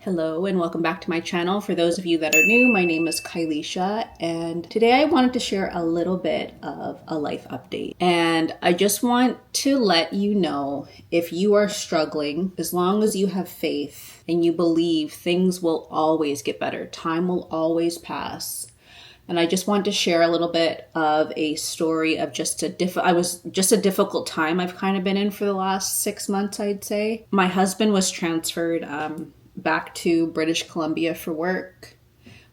Hello and welcome back to my channel. For those of you that are new, my name is Kylisha and today I wanted to share a little bit of a life update. And I just want to let you know, if you are struggling, as long as you have faith and you believe, things will always get better. Time will always pass. And I just want to share a little bit of a story of just a difficult time I've kind of been in for the last 6 months, I'd say. My husband was transferred back to British Columbia for work,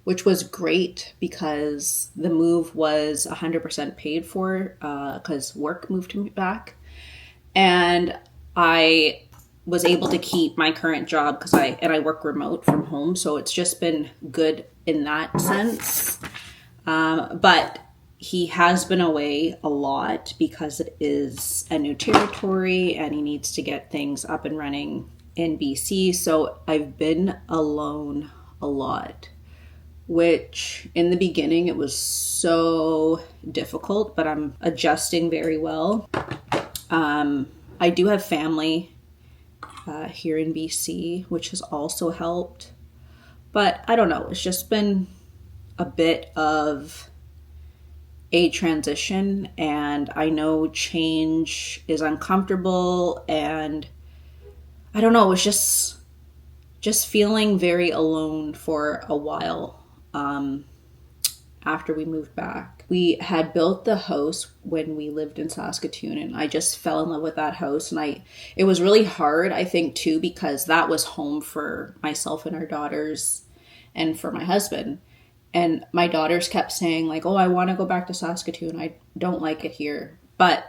which was great because the move was 100% paid for because work moved him back. And I was able to keep my current job because I work remote from home. So it's just been good in that sense. But he has been away a lot because it is a new territory and he needs to get things up and running in BC. So I've been alone a lot, which in the beginning it was so difficult, but I'm adjusting very well. I do have family here in BC, which has also helped. But I don't know, it's just been a bit of a transition, and I know change is uncomfortable, and I don't know, it was just feeling very alone for a while after we moved back. We had built the house when we lived in Saskatoon, and I just fell in love with that house. And it was really hard, I think, too, because that was home for myself and our daughters and for my husband. And my daughters kept saying, like, oh, I want to go back to Saskatoon. I don't like it here. But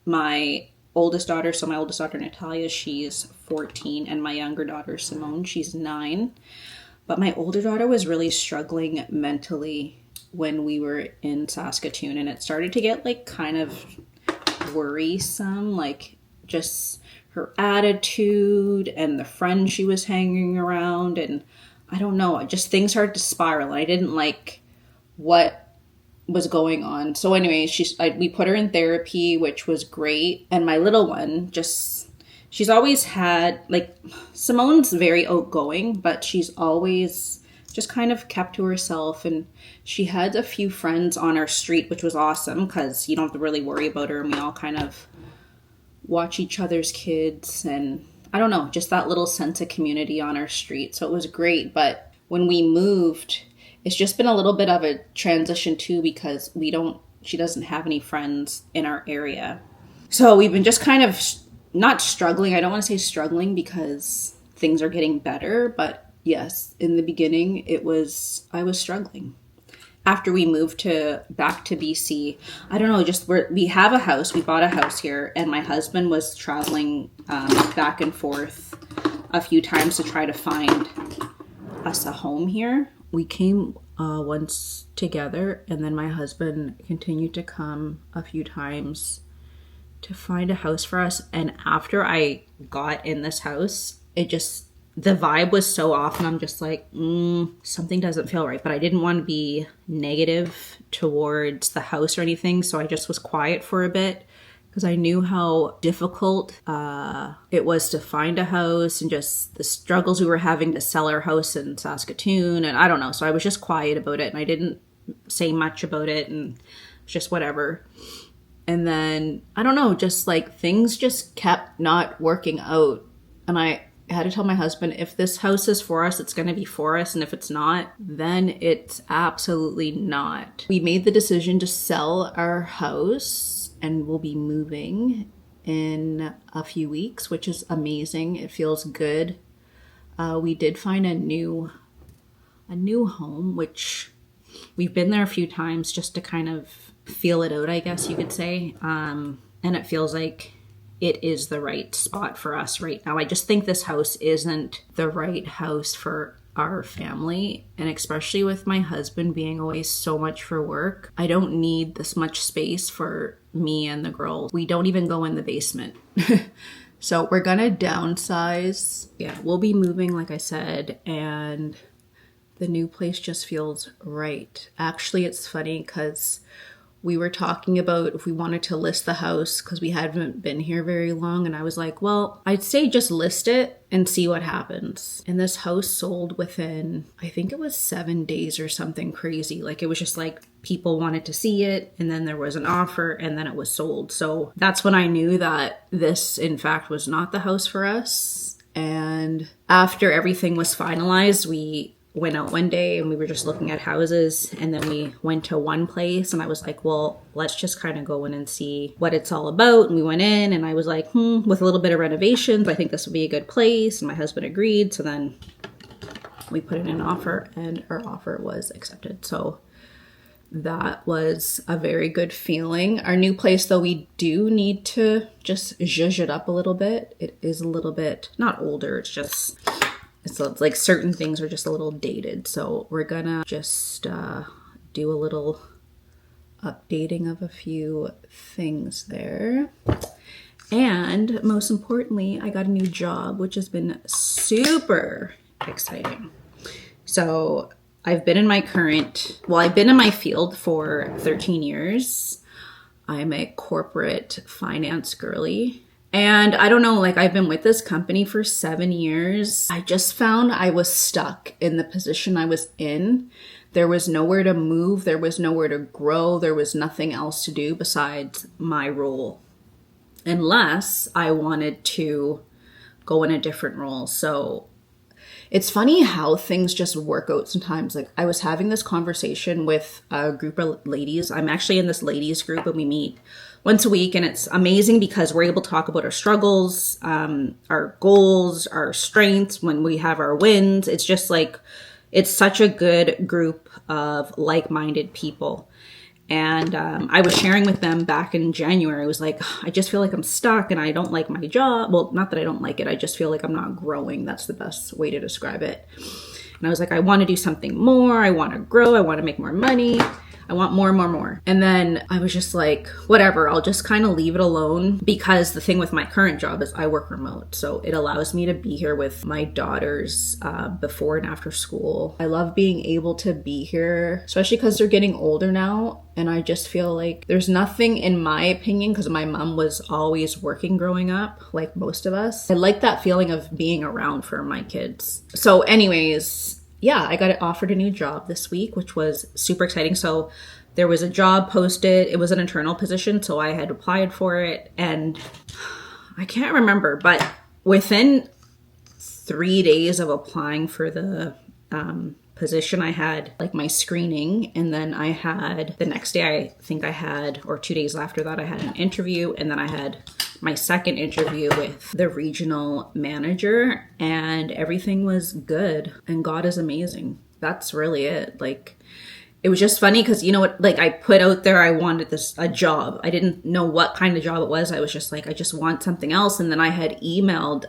my oldest daughter Natalia, she's 14, and my younger daughter Simone, she's 9. But my older daughter was really struggling mentally when we were in Saskatoon, and it started to get like kind of worrisome, like just her attitude and the friends she was hanging around, and I don't know, just things started to spiral. I didn't like what was going on. So anyway, we put her in therapy, which was great. And my little one, she's always had, like, Simone's very outgoing, but she's always just kind of kept to herself. And she had a few friends on our street, which was awesome because you don't have to really worry about her. And we all kind of watch each other's kids, and I don't know, just that little sense of community on our street. So it was great. But when we moved, it's just been a little bit of a transition too, because she doesn't have any friends in our area. So we've been just kind of not struggling. I don't want to say struggling because things are getting better, but yes, in the beginning I was struggling. After we moved back to BC, I don't know, we have a house, we bought a house here, and my husband was traveling back and forth a few times to try to find us a home here. We came once together, and then my husband continued to come a few times to find a house for us. And after I got in this house, the vibe was so off, and I'm just like, something doesn't feel right. But I didn't want to be negative towards the house or anything, so I just was quiet for a bit because I knew how difficult it was to find a house and just the struggles we were having to sell our house in Saskatoon. And I don't know, so I was just quiet about it, and I didn't say much about it, and just whatever. And then, I don't know, just like things just kept not working out. And I had to tell my husband, if this house is for us, it's going to be for us. And if it's not, then it's absolutely not. We made the decision to sell our house, and we'll be moving in a few weeks, which is amazing. It feels good. We did find a new home, which we've been there a few times just to kind of feel it out, I guess you could say. And it feels like it is the right spot for us right now. I just think this house isn't the right house for our family, and especially with my husband being away so much for work, I don't need this much space for me and the girls. We don't even go in the basement. So we're gonna downsize. Yeah, we'll be moving, like I said, and the new place just feels right. Actually, it's funny because we were talking about if we wanted to list the house because we hadn't been here very long. And I was like, well, I'd say just list it and see what happens. And this house sold within, I think it was 7 days or something crazy. Like it was just like people wanted to see it, and then there was an offer, and then it was sold. So that's when I knew that this, in fact, was not the house for us. And after everything was finalized, we went out one day and we were just looking at houses, and then we went to one place and I was like, well, let's just kind of go in and see what it's all about. And we went in and I was like, with a little bit of renovations, I think this would be a good place. And my husband agreed. So then we put in an offer and our offer was accepted. So that was a very good feeling. Our new place, though, we do need to just zhuzh it up a little bit. It is a little bit, not older, it's just... So it's like certain things are just a little dated. So we're gonna just do a little updating of a few things there. And most importantly, I got a new job, which has been super exciting. So I've been in my field for 13 years. I'm a corporate finance girly. And I don't know, like I've been with this company for 7 years. I just found I was stuck in the position I was in. There was nowhere to move. There was nowhere to grow. There was nothing else to do besides my role. Unless I wanted to go in a different role. So it's funny how things just work out sometimes. Like I was having this conversation with a group of ladies. I'm actually in this ladies group and we meet once a week, and it's amazing because we're able to talk about our struggles, our goals, our strengths, when we have our wins. It's just like, it's such a good group of like-minded people. And I was sharing with them back in January. I was like, I just feel like I'm stuck and I don't like my job. Well, not that I don't like it. I just feel like I'm not growing. That's the best way to describe it. And I was like, I want to do something more. I want to grow. I want to make more money. I want more. And then I was just like, whatever, I'll just kind of leave it alone, because the thing with my current job is I work remote. So it allows me to be here with my daughters before and after school. I love being able to be here, especially because they're getting older now. And I just feel like there's nothing, in my opinion, because my mom was always working growing up, like most of us. I like that feeling of being around for my kids. So anyways, yeah, I got offered a new job this week, which was super exciting. So there was a job posted. It was an internal position, so I had applied for it. And I can't remember, but within 3 days of applying for the position, I had like my screening, and then I had the next day, or 2 days after that, I had an interview, and then I had my second interview with the regional manager, and everything was good. And God is amazing. That's really it. Like, it was just funny because, you know what, like I put out there, I wanted a job. I didn't know what kind of job it was. I was just like, I just want something else. And then I had emailed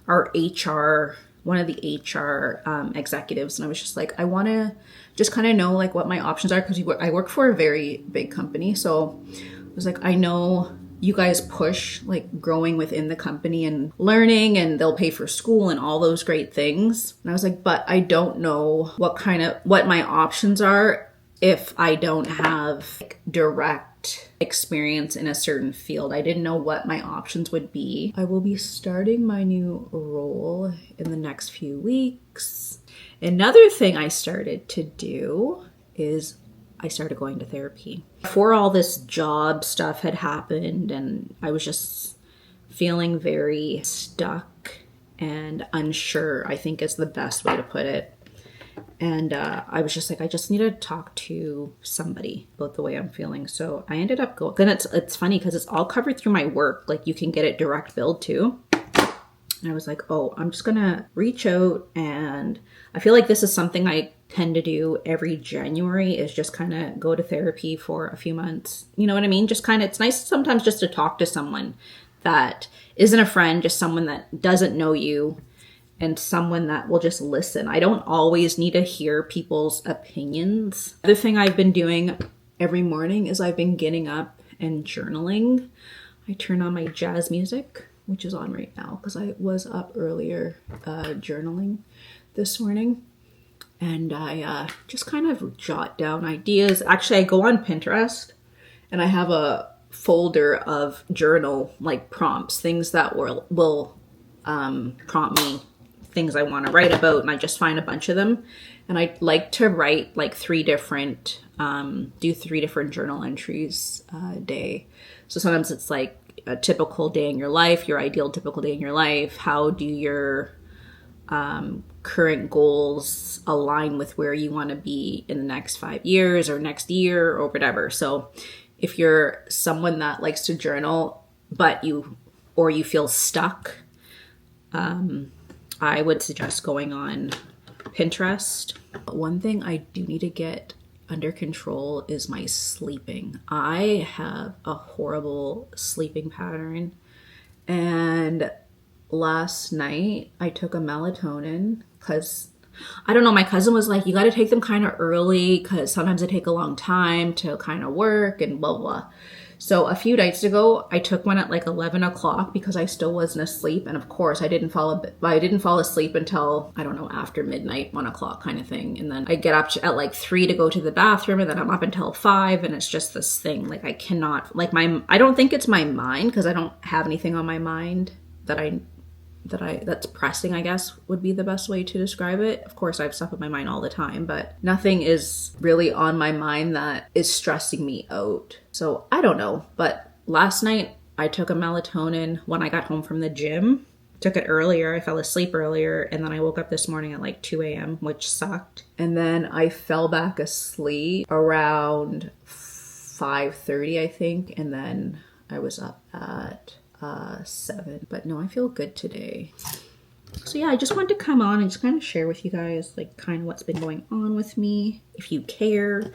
our HR, one of the HR executives, and I was just like, I want to just kind of know like what my options are, because I work for a very big company. So I was like, I know you guys push like growing within the company and learning, and they'll pay for school and all those great things. And I was like, but I don't know what my options are if I don't have direct experience in a certain field. I didn't know what my options would be. I will be starting my new role in the next few weeks. Another thing I started to do is I started going to therapy. Before all this job stuff had happened, and I was just feeling very stuck and unsure, I think is the best way to put it. And I was just like, I just need to talk to somebody about the way I'm feeling. So I ended up going, then it's funny because it's all covered through my work. Like you can get it direct billed too. And I was like, oh, I'm just going to reach out. And I feel like this is something I tend to do every January, is just kind of go to therapy for a few months. You know what I mean? Just kind of, it's nice sometimes just to talk to someone that isn't a friend, just someone that doesn't know you, and someone that will just listen. I don't always need to hear people's opinions. The other thing I've been doing every morning is I've been getting up and journaling. I turn on my jazz music, which is on right now because I was up earlier journaling this morning. And I just kind of jot down ideas. Actually, I go on Pinterest And I have a folder of journal like prompts, things that will prompt me, things I want to write about, and I just find a bunch of them. And I like to write like do 3 different journal entries a day. So sometimes it's like a typical day in your life, your ideal typical day in your life. How do your current goals align with where you want to be in the next 5 years or next year or whatever? So if you're someone that likes to journal, but you feel stuck, I would suggest going on Pinterest. One thing I do need to get under control is my sleeping. I have a horrible sleeping pattern, and last night I took a melatonin because I don't know, my cousin was like, you got to take them kind of early because sometimes they take a long time to kind of work and blah, blah. So a few nights ago, I took one at like 11 o'clock because I still wasn't asleep. And of course, I didn't fall asleep until, I don't know, after midnight, 1 o'clock kind of thing. And then I get up at like 3 to go to the bathroom, and then I'm up until 5. And it's just this thing, like I cannot, like I don't think it's my mind because I don't have anything on my mind that's pressing, I guess would be the best way to describe it. Of course, I have stuff on my mind all the time, but nothing is really on my mind that is stressing me out. So I don't know, but last night I took a melatonin when I got home from the gym. Took it earlier, I fell asleep earlier, and then I woke up this morning at like 2 a.m., which sucked. And then I fell back asleep around 5:30, I think, and then I was up at 7. But no, I feel good today. So yeah, I just wanted to come on and just kind of share with you guys like kind of what's been going on with me, if you care.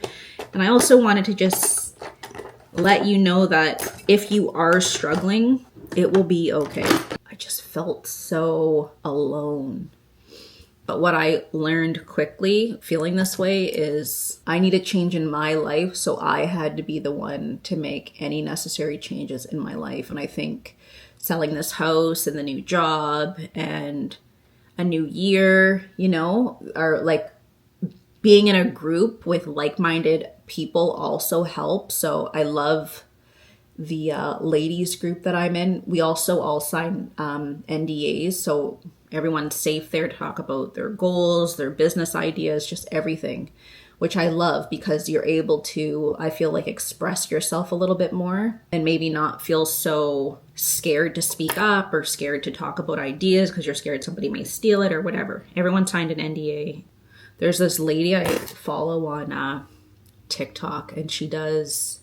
And I also wanted to just let you know that if you are struggling, it will be okay. I just felt so alone. But what I learned quickly feeling this way is I need a change in my life. So I had to be the one to make any necessary changes in my life. And I think selling this house and the new job and a new year, or like being in a group with like-minded people also helps. So I love the ladies group that I'm in. We also all sign NDAs. So everyone's safe there to talk about their goals, their business ideas, just everything, which I love because you're able to, I feel like, express yourself a little bit more and maybe not feel so scared to speak up or scared to talk about ideas because you're scared somebody may steal it or whatever. Everyone signed an NDA. There's this lady I follow on TikTok, and she does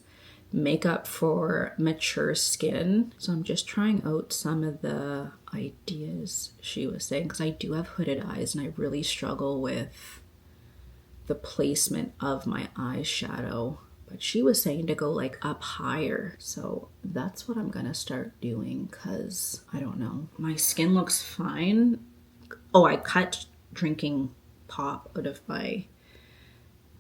makeup for mature skin. So I'm just trying out some of the ideas she was saying because I do have hooded eyes and I really struggle with the placement of my eyeshadow. But she was saying to go like up higher. So that's what I'm gonna start doing because I don't know. My skin looks fine. Oh, I cut drinking pop out of my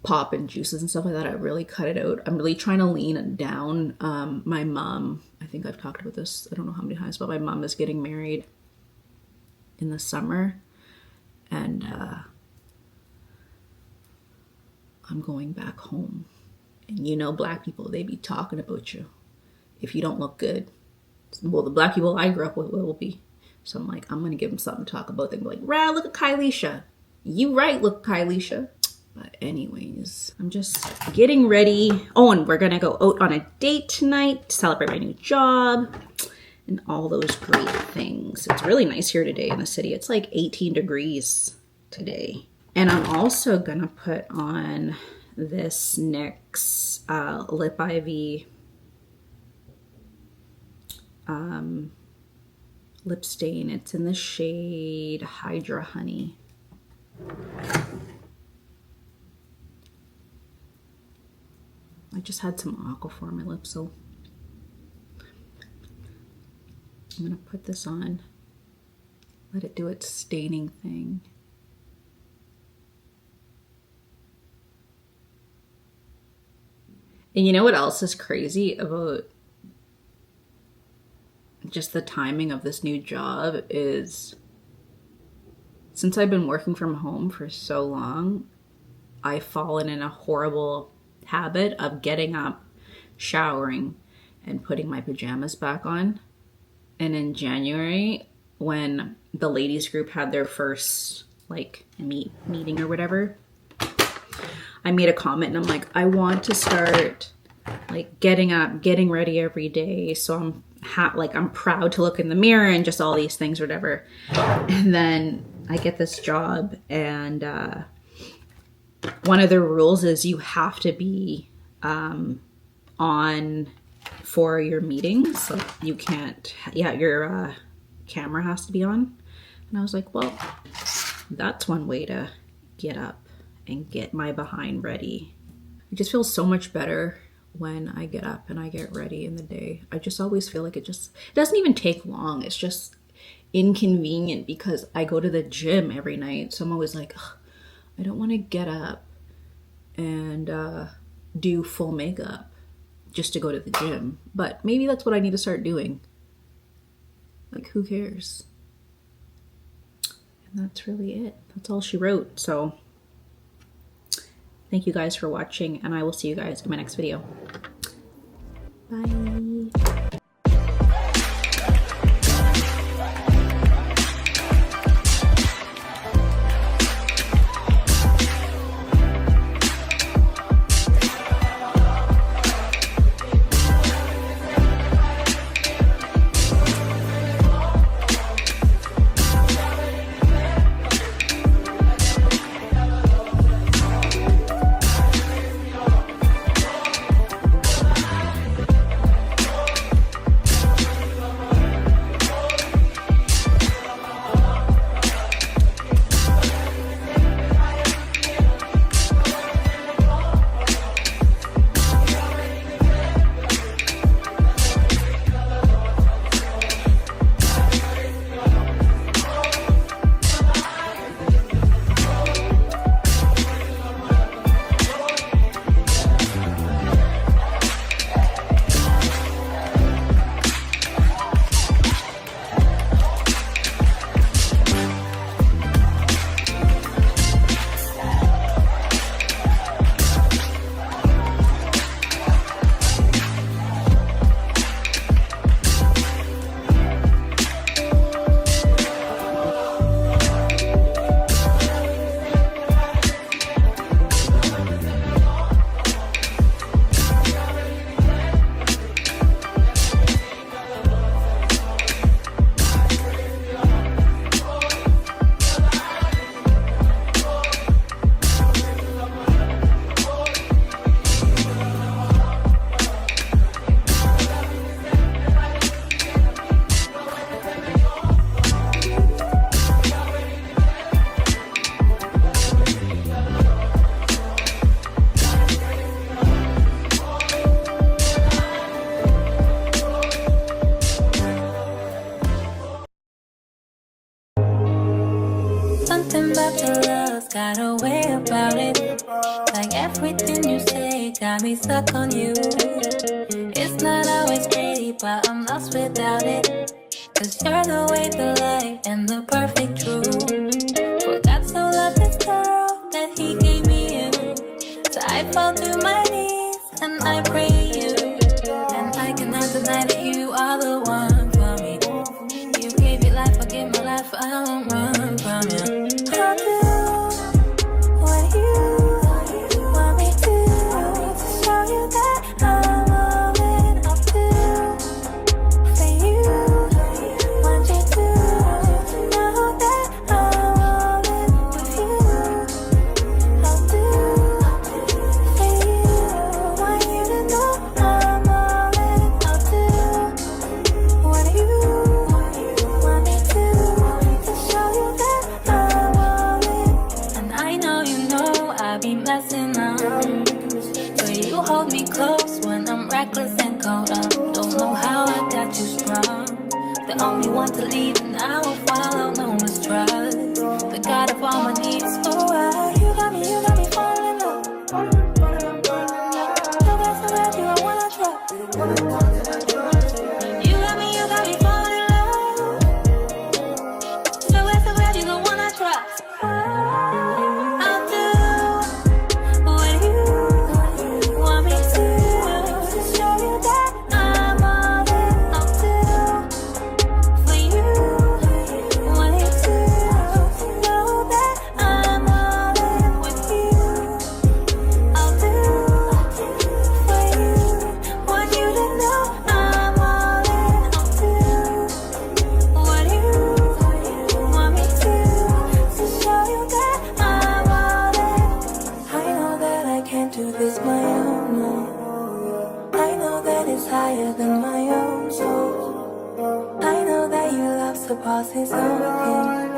pop and juices and stuff like that. I really cut it out. I'm really trying to lean down. My mom, I think I've talked about this, I don't know how many times, but my mom is getting married in the summer, and I'm going back home. And Black people, they be talking about you if you don't look good. Well, the Black people I grew up with will be. So I'm like, I'm gonna give them something to talk about. They'll be like, "Rah, look at Kylisha. You right, look, Kylisha." But anyways, I'm just getting ready. Oh, and we're gonna go out on a date tonight to celebrate my new job and all those great things. It's really nice here today in the city. It's like 18 degrees today. And I'm also gonna put on this NYX Lip Ivy lip stain. It's in the shade Hydra Honey. I just had some Aquaphor on my lips, so I'm gonna put this on, let it do its staining thing. And you know what else is crazy about just the timing of this new job is, since I've been working from home for so long, I've fallen in a horrible habit of getting up showering and putting my pajamas back on. And in January, when the ladies group had their first like meeting or whatever, I made a comment and I'm like, I want to start like getting up, getting ready every day. So I'm proud to look in the mirror and just all these things or whatever. And then I get this job, and one of the rules is you have to be on for your meetings. Like you can't, your camera has to be on. And I was like, well, that's one way to get up and get my behind ready. It just feels so much better when I get up and I get ready in the day. I just always feel like it doesn't even take long. It's just inconvenient because I go to the gym every night. So I'm always like, I don't want to get up and do full makeup just to go to the gym. But maybe that's what I need to start doing. Like, who cares? And that's really it. That's all she wrote. So thank you guys for watching, and I will see you guys in my next video. Bye. Something about your love got a way about it. Like everything you say got me stuck on you. It's not always pretty, but I'm lost without it. Cause you're the way, the light, and the perfect truth. For God so loved this girl that he gave me you. So I fall to my knees and I pray you. And I cannot deny that you are the one for me. You gave me life, I gave my life, I won't run from you. I'll do what you want me to show you that I'm all in. I'll do for you, want you to know that I'm all in with you. I'll do for you, want you to know I'm all in. I'll do what you want me to show you that I'm all in. And I know you know I be messing up, but you hold me close when I'm reckless and cold up. Don't know how I got you sprung. The only one to lead, and I will follow, no mistrust. The God of all my needs, alright. You got me falling in love. So bad, so bad, you I wanna trust. You got me falling in love. So bad, you the one I trust. I'll do what you want me to show do this my own way. I know that it's higher than my own soul. I know that your love surpasses all pain.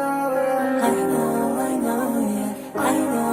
I know, yeah, I know.